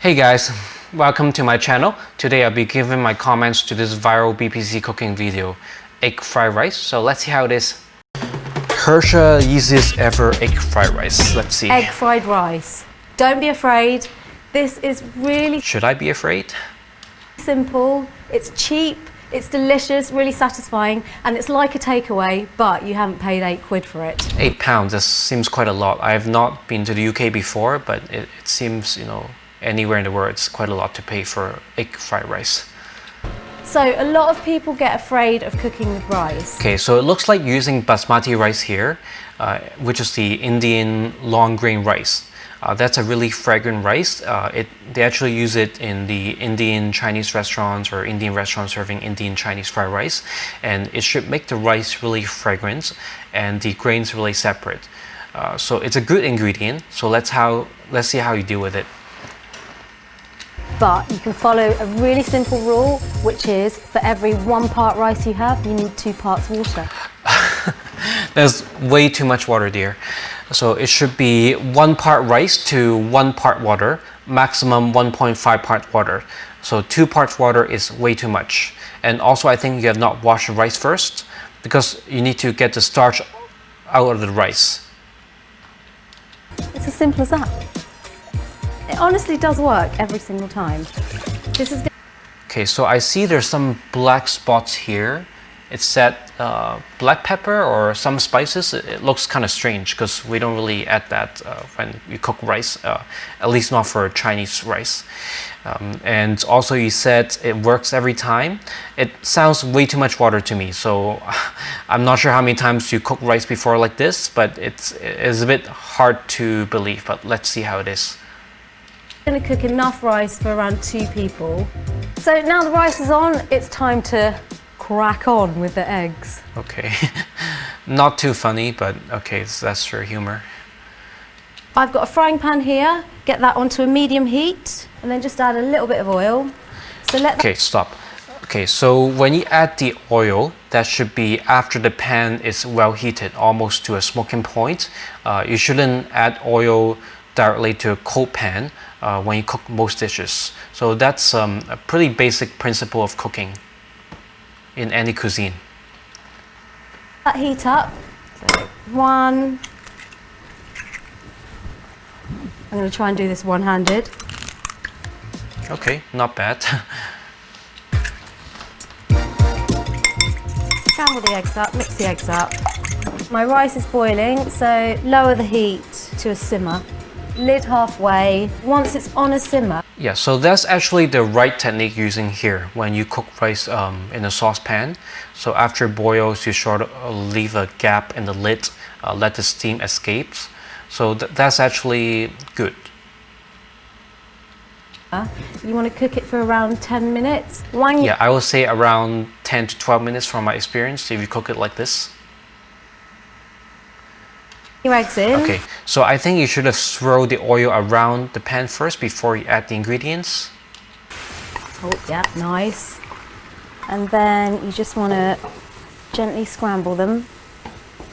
Hey guys, welcome to my channel. Today I'll be giving my comments to this viral BPC cooking video, egg fried rice. So let's see how it is. Hershey easiest ever egg fried rice. Let's see. Egg fried rice. Don't be afraid. This is really Should I be afraid? simple. It's cheap. It's delicious, really satisfying, and it's like a takeaway, but you haven't paid £8 for it. £8, that seems quite a lot. I have not been to the UK before, but it seems, anywhere in the world it's quite a lot to pay for egg fried rice. So a lot of people get afraid of cooking with rice. Okay, so it looks like using basmati rice here, which is the Indian long grain rice. That's a really fragrant rice. They actually use it in the Indian Chinese restaurants or Indian restaurants serving Indian Chinese fried rice, and it should make the rice really fragrant and the grains really separate. So it's a good ingredient. So let's see how you deal with it. But you can follow a really simple rule, which is for every 1 part rice you have, you need 2 parts water. There's way too much water, dear. So it should be 1 part rice to 1 part water, maximum 1.5 part water. So 2 parts water is way too much. And also I think you have not washed the rice first, because you need to get the starch out of the rice. It's as simple as that. It honestly does work every single time. Okay, so I see there's some black spots here. It said black pepper or some spices. It looks kind of strange because we don't really add that when we cook rice, at least not for Chinese rice. And also you said it works every time. It sounds way too much water to me, so I'm not sure how many times you cook rice before like this, but it's a bit hard to believe, but let's see how it is. I'm going to cook enough rice for around 2 people. So now the rice is on, it's time to crack on with the eggs. Okay, not too funny, but okay, that's your humor. I've got a frying pan here, get that onto a medium heat, and then just add a little bit of oil. So Okay, stop. Okay, so when you add the oil, that should be after the pan is well heated, almost to a smoking point. You shouldn't add oil directly to a cold pan when you cook most dishes. So that's a pretty basic principle of cooking in any cuisine. that heat up. So 1. I'm going to try and do this one-handed. Okay, not bad. Scramble the eggs up, mix the eggs up. My rice is boiling, so lower the heat to a simmer. Lid halfway. Once it's on a simmer. Yeah, so that's actually the right technique using here when you cook rice in a saucepan. So after it boils, you sort of leave a gap in the lid, let the steam escape. So that's actually good. You want to cook it for around 10 minutes. Yeah, I would say around 10 to 12 minutes from my experience if you cook it like this. Your eggs in. Okay, so I think you should have swirled the oil around the pan first before you add the ingredients. Oh, yeah, nice. And then you just want to gently scramble them.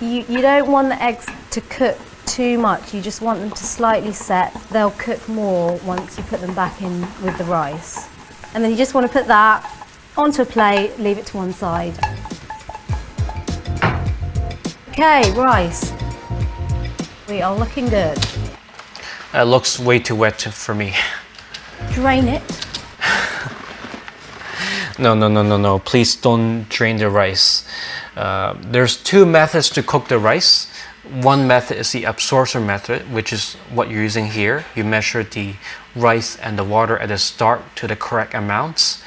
You don't want the eggs to cook too much, you just want them to slightly set. They'll cook more once you put them back in with the rice. And then you just want to put that onto a plate, leave it to one side. Okay, rice. We are looking good. It looks way too wet for me. Drain it. No. Please don't drain the rice. There's 2 methods to cook the rice. One method is the absorption method, which is what you're using here. You measure the rice and the water at the start to the correct amounts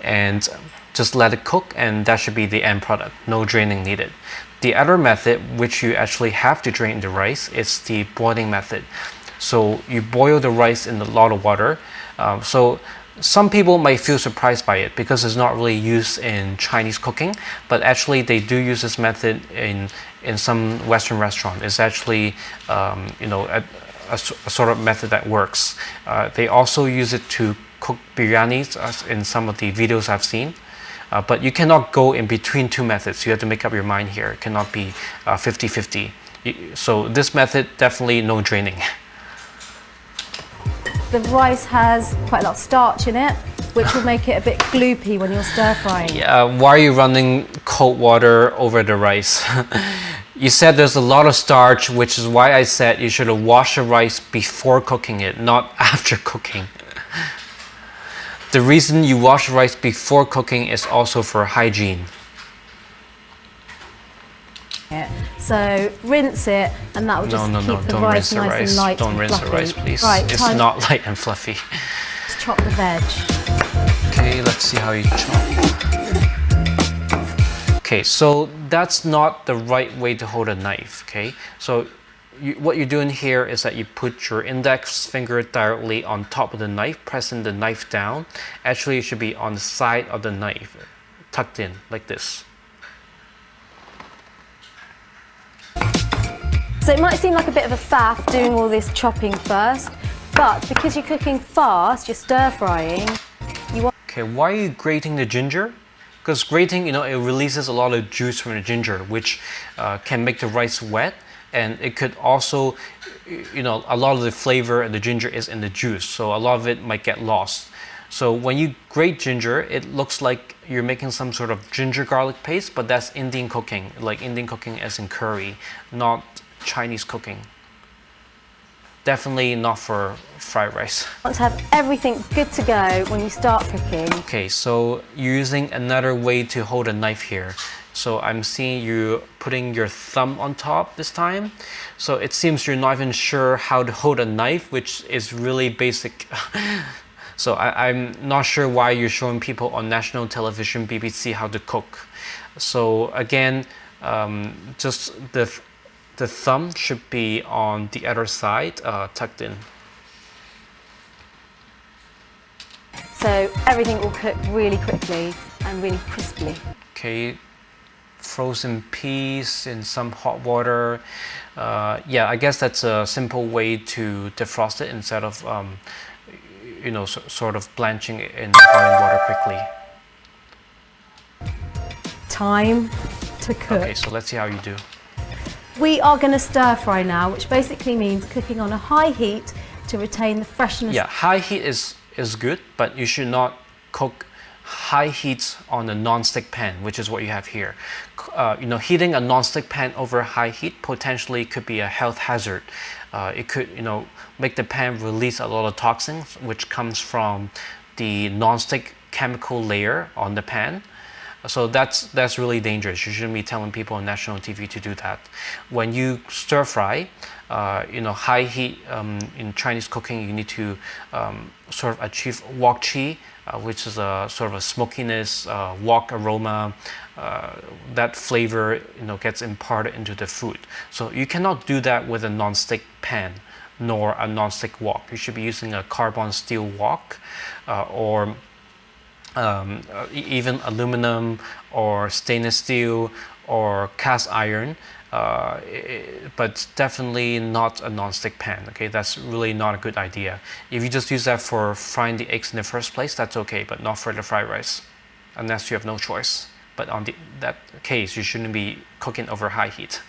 and just let it cook, and that should be the end product. No draining needed. The other method, which you actually have to drain the rice, is the boiling method. So you boil the rice in a lot of water. So some people might feel surprised by it because it's not really used in Chinese cooking, but actually they do use this method in some Western restaurant. It's actually a sort of method that works. They also use it to cook biryanis in some of the videos I've seen. But you cannot go in between 2 methods. You have to make up your mind here. It cannot be 50-50. So this method, definitely no draining. the rice has quite a lot of starch in it, which will make it a bit gloopy when you're stir frying. Yeah, why are you running cold water over the rice? You said there's a lot of starch, which is why I said you should have washed the rice before cooking it, not after cooking. The reason you wash rice before cooking is also for hygiene. Yeah. So rinse it, and that will just keep the don't rice rinse the nice rice. and light Don't and rinse the fluffy. rice, please. Right, It's not light and fluffy. Let's chop the veg. Okay, let's see how you chop. Okay, so that's not the right way to hold a knife, okay? So what you're doing here is that you put your index finger directly on top of the knife, pressing the knife down. Actually, it should be on the side of the knife, tucked in, like this. So it might seem like a bit of a faff doing all this chopping first, but because you're cooking fast, you're stir frying, you want... Okay, why are you grating the ginger? Because grating, it releases a lot of juice from the ginger, which can make the rice wet, and it could also, a lot of the flavor and the ginger is in the juice, so a lot of it might get lost. So when you grate ginger, it looks like you're making some sort of ginger garlic paste, but that's Indian cooking, like Indian cooking as in curry, not Chinese cooking. Definitely not for fried rice. You want to have everything good to go when you start cooking. Okay, so you're using another way to hold a knife here. So I'm seeing you putting your thumb on top this time. So it seems you're not even sure how to hold a knife, which is really basic. So I'm not sure why you're showing people on national television, BBC, how to cook. So again, just the thumb should be on the other side, tucked in. So everything will cook really quickly and really crisply. Okay, frozen peas in some hot water. Yeah, I guess that's a simple way to defrost it instead of, sort of blanching it in boiling water quickly. Time to cook. Okay, so let's see how you do. We are going to stir fry now, which basically means cooking on a high heat to retain the freshness. Yeah, high heat is good, but you should not cook high heat on a non-stick pan, which is what you have here. Heating a non-stick pan over high heat potentially could be a health hazard. It could, make the pan release a lot of toxins, which comes from the non-stick chemical layer on the pan. So that's really dangerous. You shouldn't be telling people on national TV to do that. When you stir fry, high heat in Chinese cooking, you need to sort of achieve wok chi, which is a sort of a smokiness, wok aroma. That flavor, gets imparted into the food. So you cannot do that with a non-stick pan nor a non-stick wok. You should be using a carbon steel wok or even aluminum or stainless steel or cast iron, but definitely not a non-stick pan. Okay, that's really not a good idea. If you just use that for frying the eggs in the first place, that's okay, but not for the fried rice, unless you have no choice. But on that case, you shouldn't be cooking over high heat.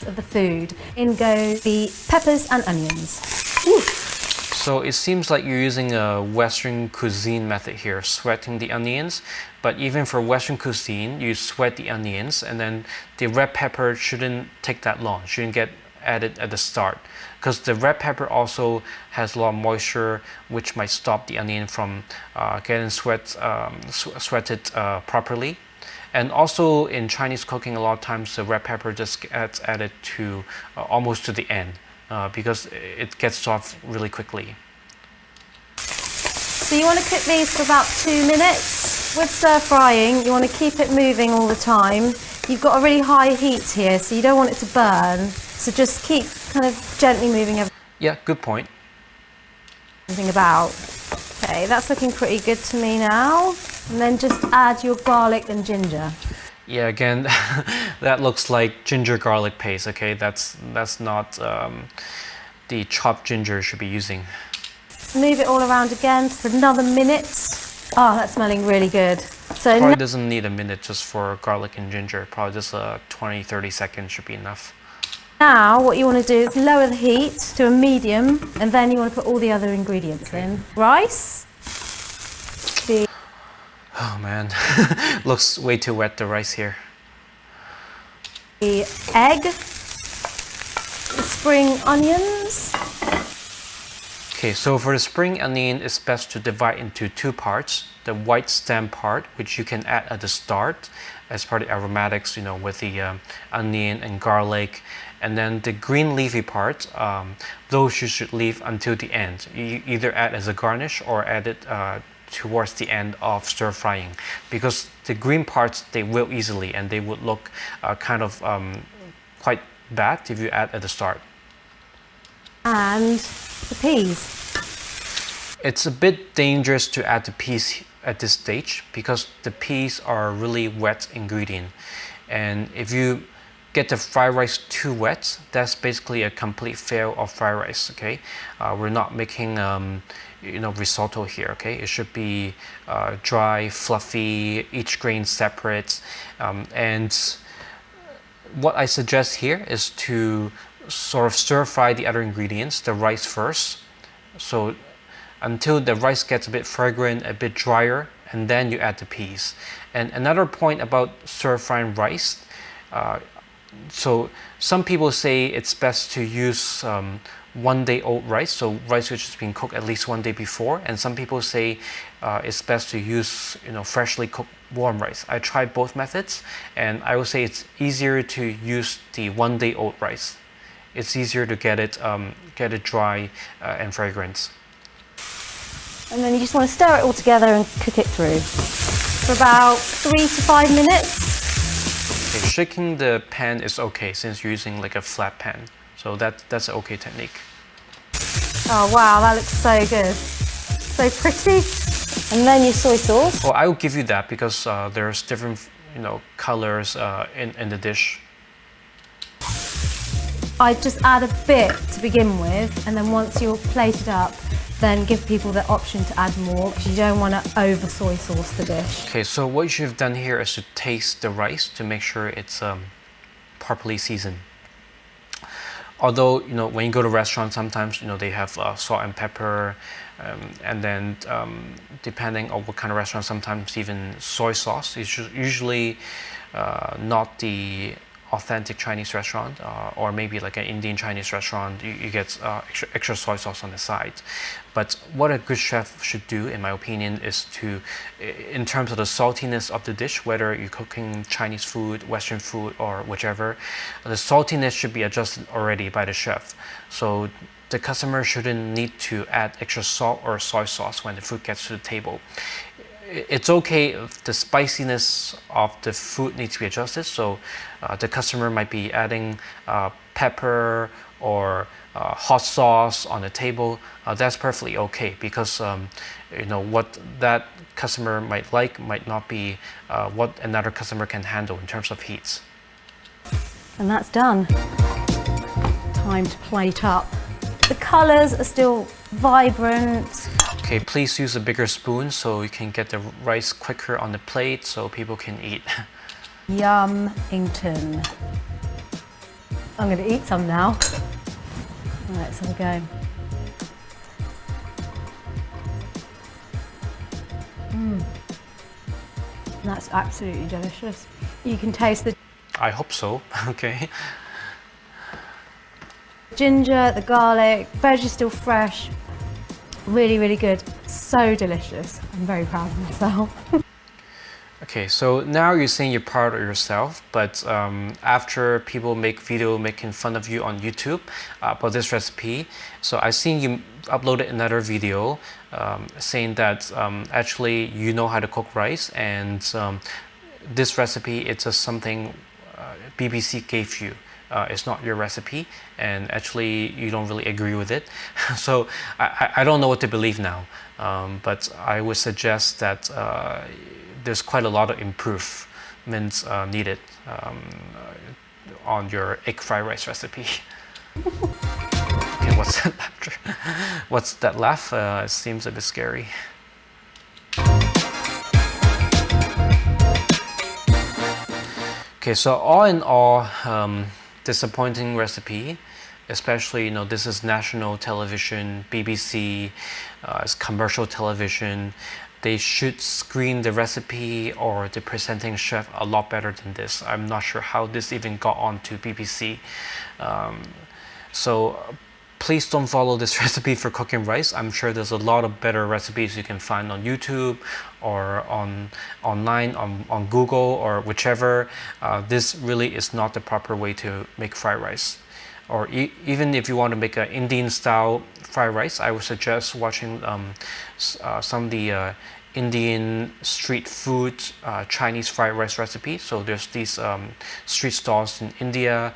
Of the food, in go the peppers and onions. Ooh. So it seems like you're using a Western cuisine method here, sweating the onions. But even for Western cuisine, you sweat the onions, and then the red pepper shouldn't take that long, shouldn't get added at the start. Because the red pepper also has a lot of moisture, which might stop the onion from getting sweated properly. And also in Chinese cooking, a lot of times the red pepper just gets added to almost to the end. Because it gets soft really quickly. So you want to cook these for about 2 minutes. With stir frying, you want to keep it moving all the time. You've got a really high heat here, so you don't want it to burn. So just keep kind of gently moving Yeah, good point. everything about. Okay, that's looking pretty good to me now. And then just add your garlic and ginger. Yeah, again, that looks like ginger garlic paste. Okay, that's not the chopped ginger you should be using. Move it all around again for another minute. Oh, that's smelling really good. So Probably doesn't need a minute just for garlic and ginger. Probably just 20-30 seconds should be enough. Now what you want to do is lower the heat to a medium, and then you want to put all the other ingredients in. Rice. Oh man, looks way too wet, the rice here. The egg. The spring onions. Okay, so for the spring onion, it's best to divide into two parts. The white stem part, which you can add at the start as part of the aromatics, you know, with the onion and garlic. And then the green leafy part, those you should leave until the end. You either add as a garnish or add it towards the end of stir frying, because the green parts, they will easily and they would look kind of quite bad if you add at the start. And the peas. It's a bit dangerous to add the peas at this stage because the peas are a really wet ingredient, and if you get the fried rice too wet, that's basically a complete fail of fried rice. Okay, we're not making you know, risotto here. Okay, it should be dry, fluffy, each grain separate, and what I suggest here is to sort of stir fry the other ingredients, the rice first, so until the rice gets a bit fragrant, a bit drier, and then you add the peas. And another point about stir frying rice, so some people say it's best to use 1 day old rice, so rice which has been cooked at least 1 day before, and some people say it's best to use, you know, freshly cooked warm rice. I tried both methods, and I would say it's easier to use the 1 day old rice. It's easier to get it dry and fragrant. And then you just want to stir it all together and cook it through for about 3 to 5 minutes. Okay, shaking the pan is okay since you're using like a flat pan, so that's an okay technique. Oh wow, that looks so good, so pretty. And then your soy sauce. Well, I will give you that because there's different, you know, colors in the dish. I just add a bit to begin with, and then once you're plated up, then give people the option to add more because you don't want to over soy sauce the dish. Okay, so what you should have done here is to taste the rice to make sure it's properly seasoned. Although, you know, when you go to restaurants, sometimes, you know, they have salt and pepper, and then depending on what kind of restaurant, sometimes even soy sauce. It's usually not the authentic Chinese restaurant, or maybe like an Indian Chinese restaurant, you get extra soy sauce on the side. But what a good chef should do, in my opinion, is to, in terms of the saltiness of the dish, whether you're cooking Chinese food, Western food, or whichever, the saltiness should be adjusted already by the chef. So the customer shouldn't need to add extra salt or soy sauce when the food gets to the table. It's okay if the spiciness of the food needs to be adjusted, so the customer might be adding pepper or hot sauce on the table. That's perfectly okay because you know, what that customer might like might not be what another customer can handle in terms of heats. And that's done. Time to plate up. The colours are still vibrant. Okay, please use a bigger spoon so you can get the rice quicker on the plate so people can eat. Yum-ington. I'm going to eat some now. Right, let's have a go. That's absolutely delicious. You can taste the I hope so. Okay. ginger, the garlic, veg is still fresh. Really, really good. So delicious. I'm very proud of myself. Okay, so now you're saying you're proud of yourself, but after people make video making fun of you on YouTube about this recipe, so I seen you uploaded another video saying that actually you know how to cook rice, and this recipe, it's just something BBC gave you. It's not your recipe, and actually you don't really agree with it. So I don't know what to believe now, but I would suggest that there's quite a lot of improvements needed on your egg fried rice recipe. Okay, what's that laughter? What's that laugh? It seems a bit scary. Okay, so all in all, disappointing recipe, especially, you know, this is national television, BBC, it's commercial television. They should screen the recipe or the presenting chef a lot better than this. I'm not sure how this even got onto BBC. So please don't follow this recipe for cooking rice. I'm sure there's a lot of better recipes you can find on YouTube or online, on Google or whichever. This really is not the proper way to make fried rice. Or even if you want to make an Indian style fried rice, I would suggest watching some of the Indian street food Chinese fried rice recipes. So there's these street stalls in India.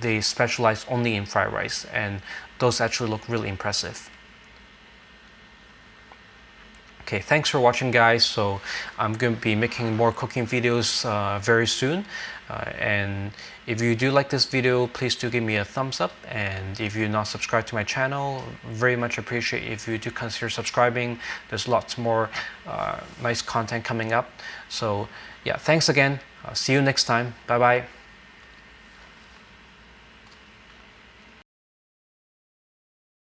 They specialize only in fried rice, and those actually look really impressive. Okay, thanks for watching, guys. So I'm going to be making more cooking videos very soon. And if you do like this video, please do give me a thumbs up. And if you're not subscribed to my channel, very much appreciate if you do consider subscribing. There's lots more nice content coming up. So yeah, thanks again. See you next time. Bye bye.